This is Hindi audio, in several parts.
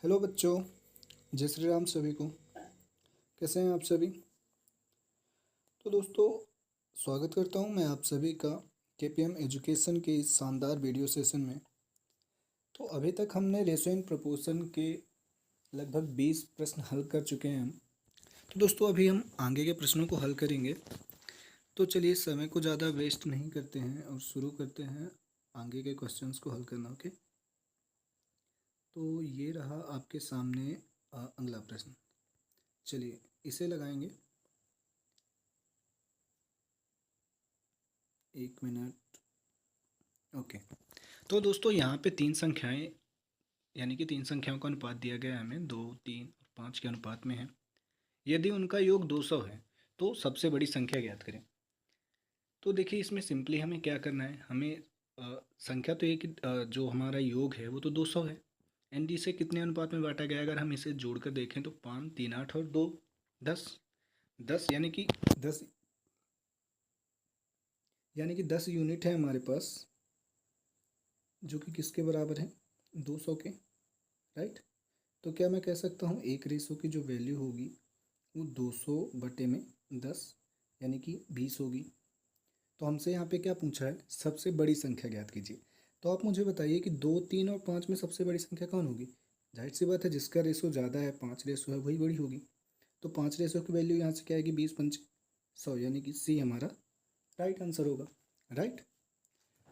हेलो बच्चों, जय श्री राम सभी को। कैसे हैं आप सभी? तो दोस्तों, स्वागत करता हूं मैं आप सभी का केपीएम एजुकेशन के इस शानदार वीडियो सेशन में। तो अभी तक हमने रेशो एंड प्रोपोर्शन के लगभग 20 प्रश्न हल कर चुके हैं हम। तो दोस्तों, अभी हम आगे के प्रश्नों को हल करेंगे। तो चलिए, समय को ज़्यादा वेस्ट नहीं करते हैं और शुरू करते हैं आगे के क्वेश्चंस को हल करना। ओके, तो ये रहा आपके सामने अगला प्रश्न। चलिए इसे लगाएंगे। 1 मिनट। ओके, तो दोस्तों यहाँ पे तीन संख्याएं, यानी कि तीन संख्याओं का अनुपात दिया गया है हमें, 2, 3 और 5 के अनुपात में है। यदि उनका योग 200 है तो सबसे बड़ी संख्या ज्ञात करें। तो देखिए, इसमें सिंपली हमें क्या करना है, हमें संख्या तो एक जो हमारा योग है वो तो 200 है, एंड इसे कितने अनुपात में बांटा गया है? अगर हम इसे जोड़कर देखें तो 5, 3, 8 और 2 10। 10 यानी कि 10 यूनिट है हमारे पास, जो कि किसके बराबर है? 200 के, राइट। तो क्या मैं कह सकता हूँ एक रेशो की जो वैल्यू होगी वो 200 बटे में 10 यानी कि 20 होगी। तो हमसे यहाँ पे क्या पूछा है? सबसे बड़ी संख्या ज्ञात कीजिए। तो आप मुझे बताइए कि 2, 3 और 5 में सबसे बड़ी संख्या कौन होगी? जाहिर सी बात है, जिसका रेशो ज़्यादा है, 5 रेशो है, वही बड़ी होगी। तो 5 रेशो की वैल्यू यहाँ से क्या आएगी? 20 पंच 100, यानी कि सी हमारा राइट आंसर होगा। राइट,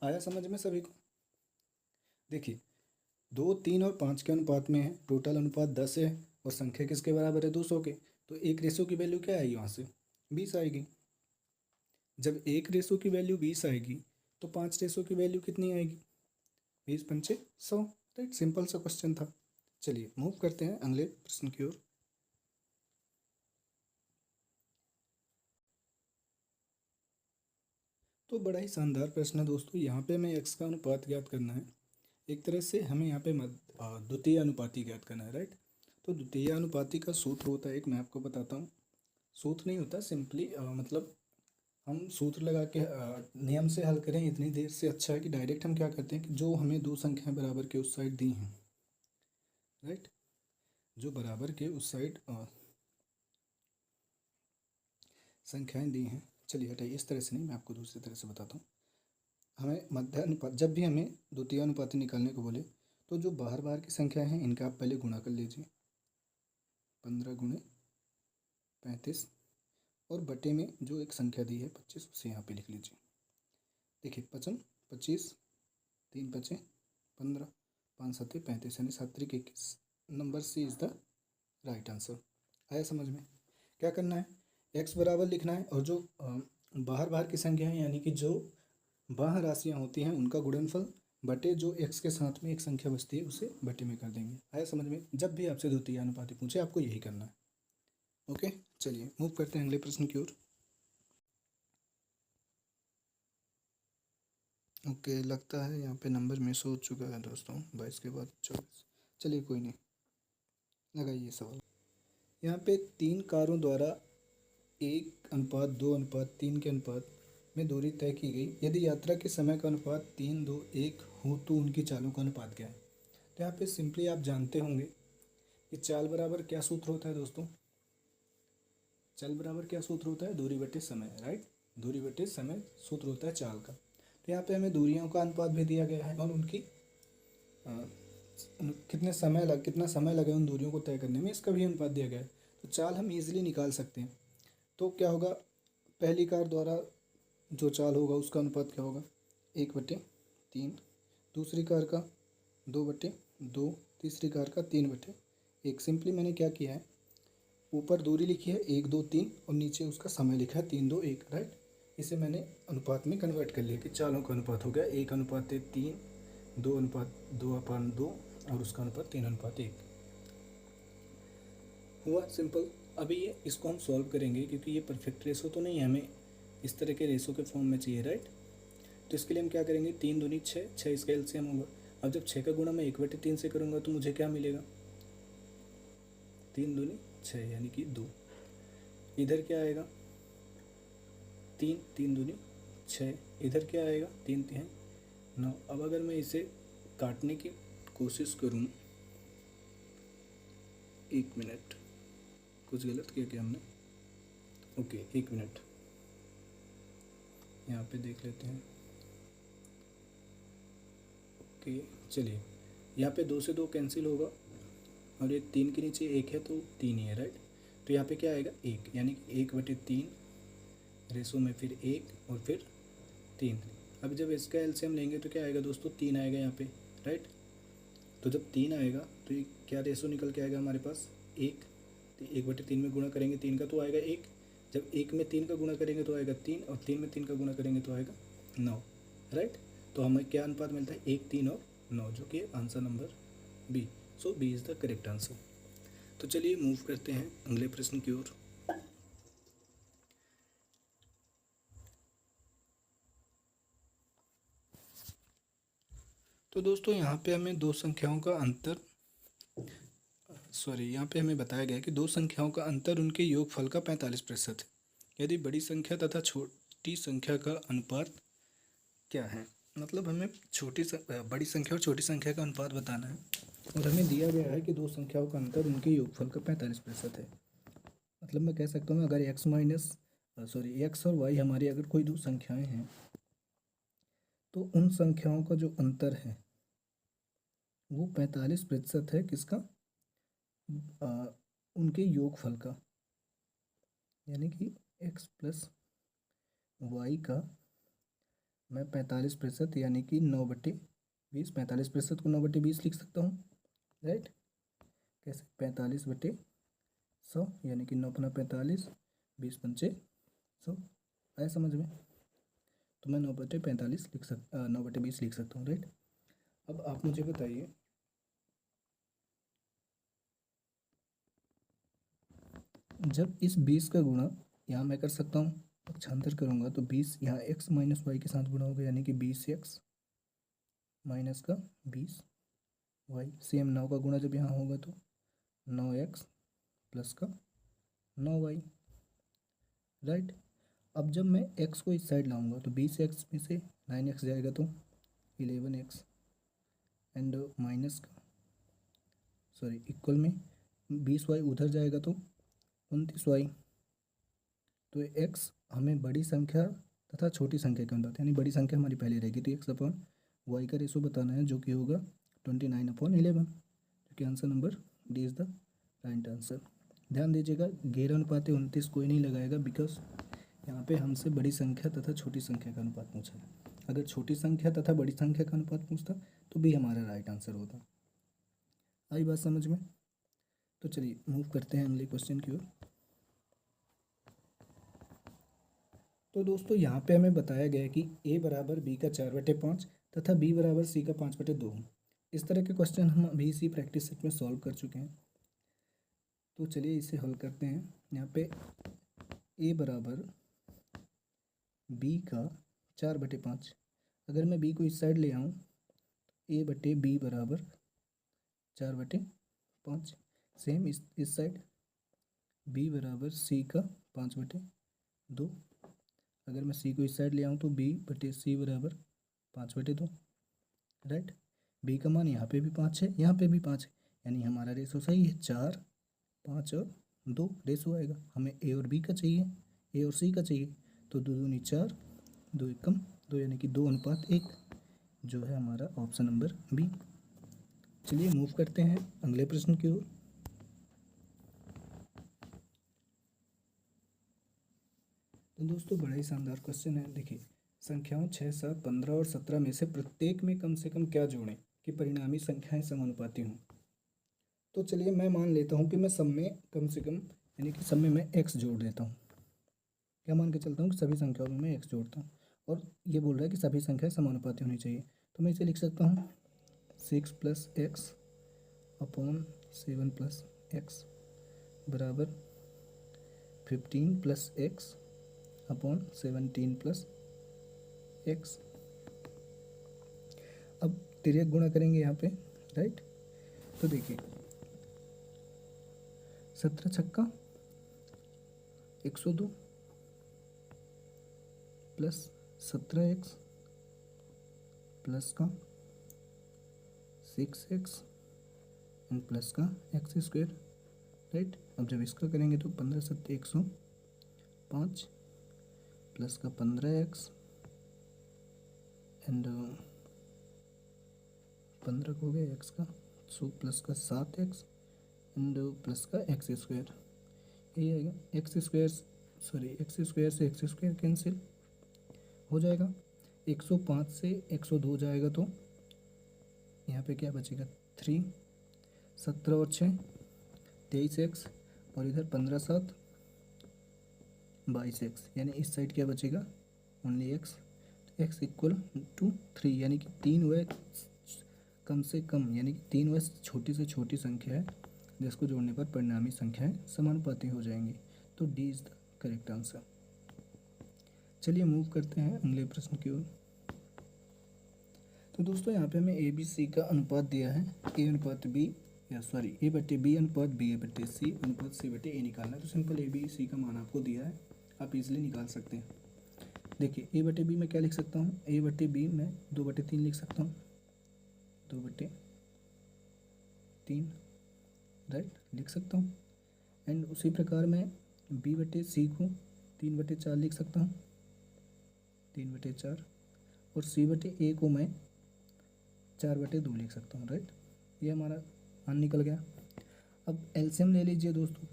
आया समझ में सभी को? देखिए, 2, 3 और 5 के अनुपात में है, टोटल अनुपात 10 है और संख्या किसके बराबर है? 200 के। तो एक रेशो की वैल्यू क्या आएगी? वहाँ से 20 आएगी। जब एक रेशो की वैल्यू 20 आएगी तो 5 रेशो की वैल्यू कितनी आएगी? 20 पंचे 100। राइट, सिंपल सा क्वेश्चन था। चलिए मूव करते हैं अगले प्रश्न की ओर। तो बड़ा ही शानदार प्रश्न है दोस्तों। यहाँ पे हमें एक्स का अनुपात ज्ञात करना है। एक तरह से हमें यहाँ पे द्वितीय अनुपाती ज्ञात करना है, राइट। तो द्वितीय अनुपाती का सूत्र होता है एक, मैं आपको बताता हूँ। सूत्र नहीं होता, सिंपली मतलब हम सूत्र लगा के नियम से हल करें इतनी देर से अच्छा है कि डायरेक्ट हम क्या करते हैं कि जो हमें दो संख्याएं बराबर के उस साइड दी हैं, राइट, जो बराबर के उस साइड संख्याएं दी हैं। चलिए हटाइए, इस तरह से नहीं, मैं आपको दूसरी तरह से बताता हूँ। हमें मध्य अनुपात, जब भी हमें द्वितीय अनुपाती निकालने को बोले तो जो बाहर बाहर की संख्याएं हैं इनका आप पहले गुणा कर लीजिए। 15 गुणे 35 और बटे में जो एक संख्या दी है 25, उसे यहाँ पे लिख लीजिए। देखिए, 55 25, 3 5 15, 5 7 35, यानी 7 3 21। Number C is the right answer. आया समझ में? क्या करना है? एक्स बराबर लिखना है और जो बाहर बाहर की संख्या है, यानी कि जो बाह्य राशियाँ होती हैं उनका गुणनफल बटे जो एक्स के साथ में एक संख्या बचती है उसे बटे में कर देंगे। आया समझ में? जब भी आपसे द्वितीय अनुपाती पूछे आपको यही करना है। ओके, चलिए मूव करते हैं अगले प्रश्न की ओर। ओके, लगता है यहाँ पे नंबर मिस हो चुका है दोस्तों, 22 के बाद 24। चलिए कोई नहीं, लगाइए सवाल। यहाँ पे 3 कारों द्वारा 1:2:3 के अनुपात में दूरी तय की गई। यदि यात्रा के समय का अनुपात 3:2:1 हो तो उनकी चालों का अनुपात क्या है? तो यहाँ पे सिंपली आप जानते होंगे कि चाल बराबर क्या सूत्र होता है दोस्तों? चाल बराबर क्या सूत्र होता है? दूरी बटे समय, राइट। दूरी बटे समय सूत्र होता है चाल का। तो यहाँ पे हमें दूरियों का अनुपात भी दिया गया है और उनकी कितना समय लगे उन दूरियों को तय करने में, इसका भी अनुपात दिया गया है। तो चाल हम इजीली निकाल सकते हैं। तो क्या होगा? पहली कार द्वारा जो चाल होगा उसका अनुपात क्या होगा? 1/3। दूसरी कार का 2/2। तीसरी कार का 3/1। सिंपली मैंने क्या किया है, ऊपर दूरी लिखी है 1 2 3 और नीचे उसका समय लिखा है 3 2 1, राइट। इसे मैंने अनुपात में कन्वर्ट कर लिया कि चालों का अनुपात हो गया 1:3, 2:2 और उसका अनुपात 3:1 हुआ। सिंपल। अभी ये इसको हम सॉल्व करेंगे क्योंकि ये परफेक्ट रेशो तो नहीं है, हमें इस तरह के रेशो के फॉर्म में चाहिए, राइट। तो इसके लिए हम क्या करेंगे? 3 दूनी 6, 6 इसका एलसीएम होगा। अब जब 6 का गुणा मैं 1/3 से करूँगा तो मुझे क्या मिलेगा? 3 दूनी 6 यानी कि 2। इधर क्या आएगा? 3, 3 दूनी 6। इधर क्या आएगा? 3 3 9। अब अगर मैं इसे काटने की कोशिश करूँ एक मिनट, कुछ गलत किया क्या हमने? ओके, एक मिनट, यहाँ पे देख लेते हैं। ओके चलिए, यहाँ पे 2 से 2 कैंसिल होगा और ये 3 के नीचे 1 है तो 3 ही है, राइट। तो यहाँ पे क्या आएगा 1, यानी कि 1/3 रेसो में फिर 1 और फिर 3। अब जब इसका एलसीएम लेंगे तो क्या आएगा दोस्तों, 3 आएगा यहाँ पे, राइट। तो जब 3 आएगा तो ये क्या रेसो निकल के आएगा हमारे पास 1। तो 1/3 में गुणा करेंगे 3 का तो आएगा 1। जब 1 में 3 का गुणा करेंगे तो आएगा 3, और 3 में 3 का गुणा करेंगे तो आएगा 9, राइट। तो हमें क्या अनुपात मिलता है, 1, 3 और 9, जो कि answer number B. So B is the correct answer. तो चलिए मूव करते हैं अगले प्रश्न की ओर। तो दोस्तों यहाँ पे हमें दो संख्याओं का अंतर, यहाँ पे हमें बताया गया है कि दो संख्याओं का अंतर उनके योगफल का 45% है यदि बड़ी संख्या तथा छोटी संख्या का अनुपात क्या है। मतलब हमें बड़ी संख्या और छोटी संख्या का अनुपात बताना है, और हमें दिया गया है कि दो संख्याओं का अंतर उनके योगफल का 45% है। मतलब मैं कह सकता हूँ अगर एक्स और वाई हमारी अगर कोई दो संख्याएं हैं तो उन संख्याओं का जो अंतर है वो 45% है किसका, उनके योगफल का, यानी कि x प्लस वाई का मैं 45% यानी कि 9/20, 45% को 9/20 लिख सकता हूँ, राइट। कैसे, 45/100 यानी कि 9×45, 20×5 100, आया समझ में। तो मैं 9/20 लिख सकता हूँ, राइट। अब आप मुझे बताइए, जब इस 20 का गुणा यहाँ मैं कर सकता हूँ, पक्षांतर करूँगा तो 20 यहाँ x माइनस वाई के साथ गुणा होगा, यानी कि 20x माइनस का 20y। सेम 9 का गुणा जब यहाँ होगा तो 9x प्लस का 9y, राइट। अब जब मैं x को इस साइड लाऊंगा तो 20x में से 9x जाएगा तो 11x एंड माइनस का इक्वल में 20y उधर जाएगा तो 29y। तो x हमें बड़ी संख्या तथा छोटी संख्या के अनुपात, यानी बड़ी संख्या हमारी पहले रहेगी तो x/y का रेशो बताना है, जो कि होगा 29/11, जो कि answer number D is the right answer. ध्यान दीजिएगा, गैर अनुपात 29 कोई नहीं लगाएगा, बिकॉज यहाँ पे हमसे बड़ी संख्या तथा छोटी संख्या का अनुपात पूछा है। अगर छोटी संख्या तथा बड़ी संख्या का अनुपात पूछता तो भी हमारा राइट आंसर होता। आई बात समझ में। तो चलिए मूव करते हैं अगले क्वेश्चन की ओर। तो दोस्तों यहाँ पे हमें बताया गया है कि a बराबर b का 4/5 तथा b बराबर c का 5/2। इस तरह के क्वेश्चन हम अभी इसी प्रैक्टिस सेट में सॉल्व कर चुके हैं। तो चलिए इसे हल करते हैं। यहाँ पे a बराबर b का 4/5, अगर मैं b को इस साइड ले आऊँ a/b बराबर 4/5। सेम इस साइड b बराबर c का 5/2। अगर मैं c को इस साइड ले आऊँ तो b/c बराबर 5/2, राइट। b का मान यहाँ पे भी 5 है, यहाँ पे भी 5 है, यानी हमारा रेशो सही है। 4, 5 और 2 रेशो आएगा। हमें a और b का चाहिए, a और c का चाहिए, तो 2 दूनी 4, 2 एकम 2, यानी कि 2:1 जो है हमारा ऑप्शन नंबर बी। चलिए मूव करते हैं अगले प्रश्न की ओर। तो दोस्तों बड़ा ही शानदार क्वेश्चन है। देखिए, संख्याओं 6, 7, 15 और 17 में से प्रत्येक में कम से कम क्या जोड़ें कि परिणामी संख्याएं समानुपाती हों। तो चलिए मैं मान लेता हूं कि मैं सब में कम से कम, यानी कि सब में मैं x जोड़ देता हूं। क्या मान के चलता हूं कि सभी संख्याओं में मैं x जोड़ता हूं, और ये बोल रहा है कि सभी संख्याएं समानुपाती होनी चाहिए। तो मैं इसे लिख सकता हूँ 6 + x अपॉन 7 + x बराबर 15 + x अपॉन 17 + x। अब तिर्यक गुणा करेंगे यहाँ पे, राइट। तो देखिए 17 छक्का 102 प्लस 17x प्लस का 6x एंड प्लस का x² राइट। अब जब इसका करेंगे तो 15 सत्ते 105 प्लस का 15x एंड 15 को हो गया x का, सो प्लस का 7x एंड प्लस का एक्स स्क्वायर, यही आएगा। एक्स स्क्वायर से एक्स स्क्वायर कैंसिल हो जाएगा, 105 से 102 जाएगा तो यहाँ पे क्या बचेगा 3, 17 और 6 23x और इधर 15 7 22x, यानी इस साइड क्या बचेगा ओनली x, तो x इक्वल टू 3, यानी कि 3 वह कम से कम, यानी कि 3 वह छोटी से छोटी संख्या है जिसको जोड़ने पर परिणामी संख्याएं समानुपाती हो जाएंगी। तो D is the correct answer. चलिए मूव करते हैं अगले प्रश्न की ओर। तो दोस्तों यहाँ पे हमें ए बी सी का अनुपात दिया है, ए अनुपात बी ए बटे बी अनुपात बी ए बटे सी अनुपात सी बटे ए निकालना है। तो सिंपल ए बी सी का मान आपको दिया है, आप इजीली निकाल सकते हैं। देखिए ए बटे बी में क्या लिख सकता हूँ, ए बटे बी में 2/3 लिख सकता हूँ, 2/3 राइट लिख सकता हूँ। एंड उसी प्रकार मैं बी बटे सी को 3/4 लिख सकता हूँ, 3/4, और सी बटे ए को मैं 4/2 लिख सकता हूँ, राइट। ये हमारा मान निकल गया। अब एलसीएम ले लीजिए दोस्तों,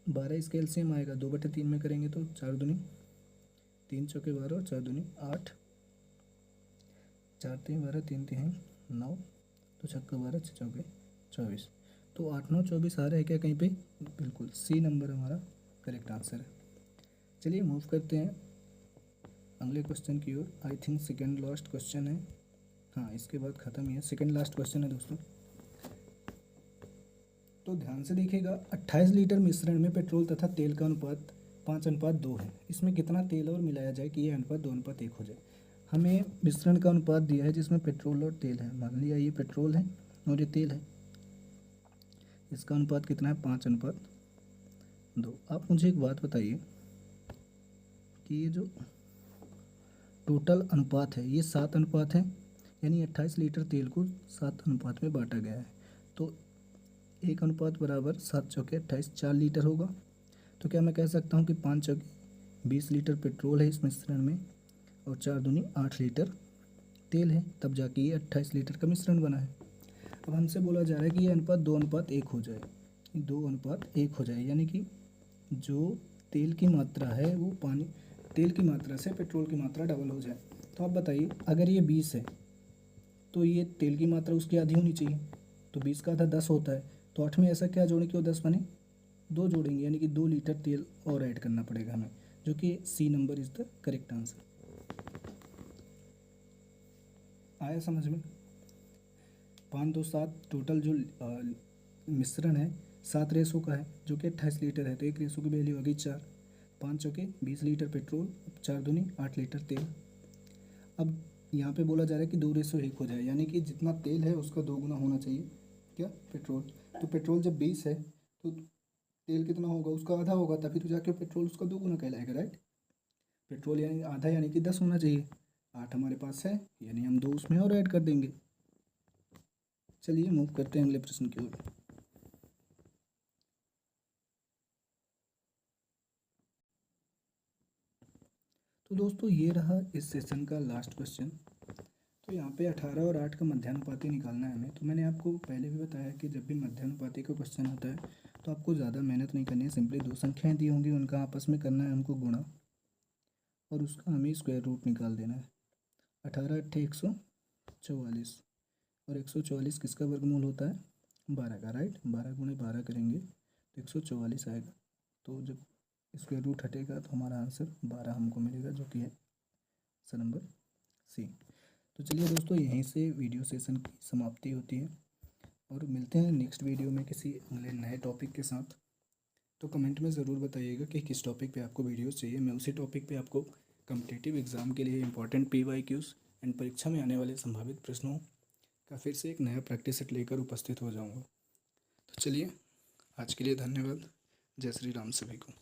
12 इसका एलसीएम आएगा, 2/3 में करेंगे तो 4 दूनी 3 चौके 12 और 4 दूनी 8, 4 3 12 3 3 9, तो छक्का 12 6 चौके 24, तो 8 9 24 आ रहा है क्या कहीं पे, बिल्कुल सी नंबर हमारा करेक्ट आंसर है। चलिए मूव करते हैं अगले क्वेश्चन की ओर। I think second last question है, हाँ इसके बाद ख़त्म ही है, सेकेंड लास्ट क्वेश्चन है दोस्तों। तो ध्यान से देखिएगा, 28 लीटर मिश्रण में पेट्रोल तथा तेल का अनुपात 5:2 है। इसमें कितना तेल और मिलाया जाए कि यह अनुपात 2:1 हो जाए। हमें मिश्रण का अनुपात दिया है जिसमें पेट्रोल और तेल है, मान लिया ये पेट्रोल है और ये तेल है, इसका अनुपात कितना है 5:2। आप मुझे एक बात बताइए कि ये जो टोटल अनुपात है ये 7 अनुपात है, यानी 28 लीटर तेल को 7 अनुपात में बांटा गया है। तो 1 अनुपात बराबर 7 चौके 28, 4 लीटर होगा। तो क्या मैं कह सकता हूँ कि 5 चौके 20 लीटर पेट्रोल है इस मिश्रण में और 4 दूनी 8 लीटर तेल है, तब जाके ये 28 लीटर का मिश्रण बना है। अब हमसे बोला जा रहा है कि ये अनुपात 2:1 हो जाए, 2:1 हो जाए, यानी कि जो तेल की मात्रा है वो तेल की मात्रा से पेट्रोल की मात्रा डबल हो जाए। तो आप बताइए, अगर ये 20 है तो ये तेल की मात्रा उसकी आधी होनी चाहिए, तो 20 का आधा 10 होता है, तो 8 में ऐसा क्या जोड़ें कि वो 10 बने, 2 जोड़ेंगे, यानी कि 2 लीटर तेल और ऐड करना पड़ेगा हमें, जो कि C number is the correct answer. आया समझ में। 5 2 7 टोटल जो मिश्रण है 7 रेसो का है, जो कि 28 लीटर है, तो 1 रेसो की वैल्यू होगी 4, 5 चौके 20 लीटर पेट्रोल, 4 दूनी 8 लीटर तेल। अब यहाँ पे बोला जा रहा है कि 2:1 हो जाए, यानी कि जितना तेल है उसका 2 गुना होना चाहिए क्या पेट्रोल। तो पेट्रोल जब 20 है तो तेल कितना होगा, उसका आधा होगा, तभी तो जाके पेट्रोल उसका 2 गुना कहलाएगा, राइट। पेट्रोल यानी आधा, यानी कि 10 होना चाहिए, 8 हमारे पास है, यानी हम 2 उसमें और ऐड कर देंगे। चलिए मूव करते हैं अगले प्रश्न की ओर। तो दोस्तों ये रहा इस सेशन का लास्ट क्वेश्चन। तो यहाँ पे 18 और 8 का मध्यानुपाती निकालना है हमें। तो मैंने आपको पहले भी बताया कि जब भी मध्यानुपाती का क्वेश्चन होता है तो आपको ज़्यादा मेहनत नहीं करनी है, सिंपली 2 संख्याएं दी होंगी उनका आपस में करना है हमको गुणा, और उसका हमें स्क्वायर रूट निकाल देना है। 18 8 144, और 144 किसका वर्गमूल होता है 12 का, राइट। 12 गुणे 12 करेंगे तो 144 आएगा। तो जब स्क्वायर रूट हटेगा तो हमारा आंसर 12 हमको मिलेगा, जो कि है आंसर नंबर सी। तो चलिए दोस्तों, यहीं से वीडियो सेशन की समाप्ति होती है और मिलते हैं नेक्स्ट वीडियो में किसी अगले नए टॉपिक के साथ। तो कमेंट में ज़रूर बताइएगा कि किस टॉपिक पे आपको वीडियोस चाहिए। मैं उसी टॉपिक पे आपको कॉम्पिटिटिव एग्ज़ाम के लिए इंपॉर्टेंट PYQs एंड परीक्षा में आने वाले संभावित प्रश्नों का फिर से एक नया प्रैक्टिस सेट लेकर उपस्थित हो जाऊँगा। तो चलिए आज के लिए धन्यवाद। जय श्री राम सभी को।